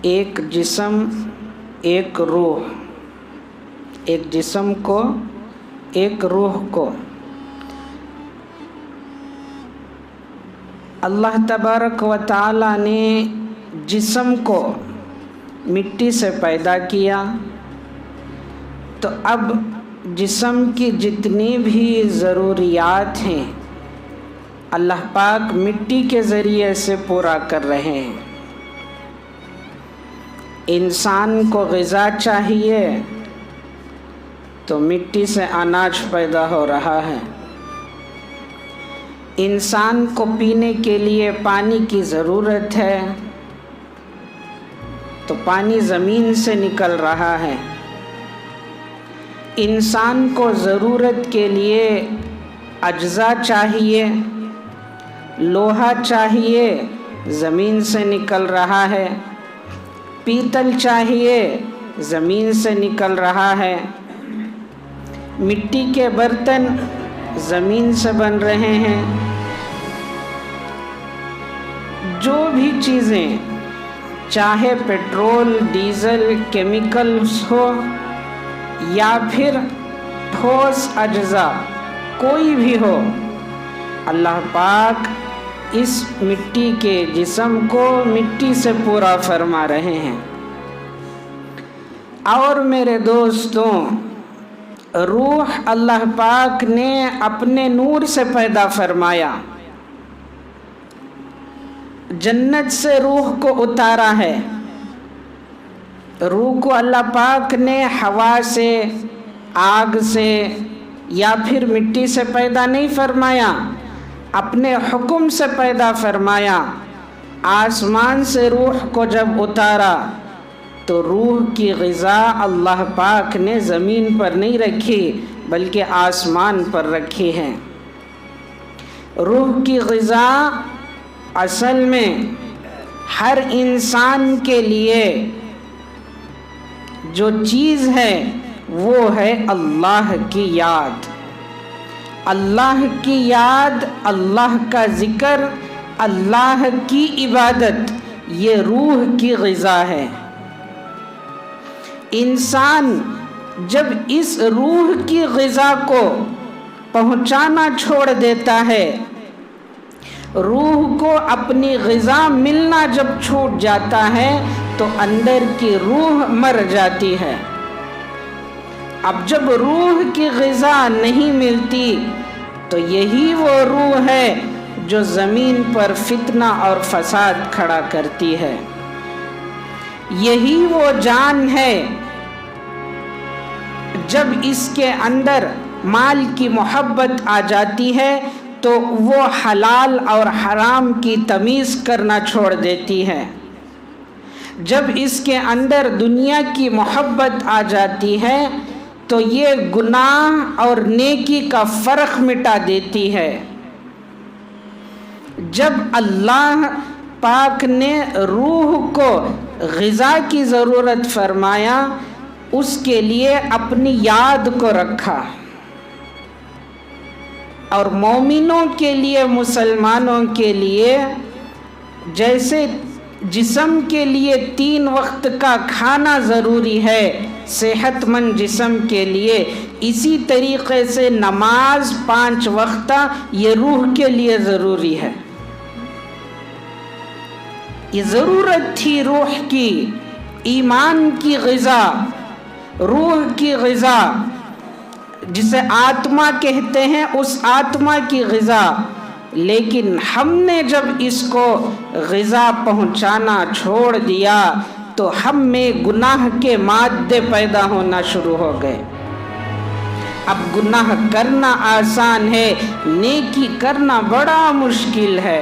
ایک جسم ایک روح، ایک جسم کو ایک روح کو اللہ تبارک و تعالی نے جسم کو مٹی سے پیدا کیا، تو اب جسم کی جتنی بھی ضروریات ہیں اللہ پاک مٹی کے ذریعے سے پورا کر رہے ہیں۔ انسان کو غذا چاہیے تو مٹی سے اناج پیدا ہو رہا ہے، انسان کو پینے کے لیے پانی کی ضرورت ہے تو پانی زمین سے نکل رہا ہے، انسان کو ضرورت کے لیے اجزاء چاہیے، لوہا چاہیے، زمین سے نکل رہا ہے، پیتل چاہیے، زمین سے نکل رہا ہے، مٹی کے برتن زمین سے بن رہے ہیں۔ جو بھی چیزیں چاہے پیٹرول، ڈیزل، کیمیکلز ہو یا پھر ٹھوس اجزاء کوئی بھی ہو، اللہ پاک اس مٹی کے جسم کو مٹی سے پورا فرما رہے ہیں۔ اور میرے دوستوں، روح اللہ پاک نے اپنے نور سے پیدا فرمایا، جنت سے روح کو اتارا ہے۔ روح کو اللہ پاک نے ہوا سے، آگ سے یا پھر مٹی سے پیدا نہیں فرمایا، اپنے حکم سے پیدا فرمایا۔ آسمان سے روح کو جب اتارا تو روح کی غذا اللہ پاک نے زمین پر نہیں رکھی بلکہ آسمان پر رکھی ہے۔ روح کی غذا اصل میں ہر انسان کے لیے جو چیز ہے وہ ہے اللہ کی یاد، اللہ کی یاد، اللہ کا ذکر، اللہ کی عبادت، یہ روح کی غذا ہے۔ انسان جب اس روح کی غذا کو پہنچانا چھوڑ دیتا ہے، روح کو اپنی غذا ملنا جب چھوٹ جاتا ہے تو اندر کی روح مر جاتی ہے۔ اب جب روح کی غذا نہیں ملتی تو یہی وہ روح ہے جو زمین پر فتنہ اور فساد کھڑا کرتی ہے، یہی وہ جان ہے جب اس کے اندر مال کی محبت آ جاتی ہے تو وہ حلال اور حرام کی تمیز کرنا چھوڑ دیتی ہے، جب اس کے اندر دنیا کی محبت آ جاتی ہے تو یہ گناہ اور نیکی کا فرق مٹا دیتی ہے۔ جب اللہ پاک نے روح کو غذا کی ضرورت فرمایا، اس کے لیے اپنی یاد کو رکھا، اور مومنوں کے لیے، مسلمانوں کے لیے جیسے جسم کے لیے 3 وقت کا کھانا ضروری ہے صحت مند جسم کے لیے، اسی طریقے سے نماز 5 وقت یہ روح کے لیے ضروری ہے۔ یہ ضرورت تھی روح کی، ایمان کی غذا، روح کی غذا جسے آتما کہتے ہیں، اس آتما کی غذا۔ لیکن ہم نے جب اس کو غذا پہنچانا چھوڑ دیا تو ہم میں گناہ کے مادے پیدا ہونا شروع ہو گئے۔ اب گناہ کرنا آسان ہے، نیکی کرنا بڑا مشکل ہے۔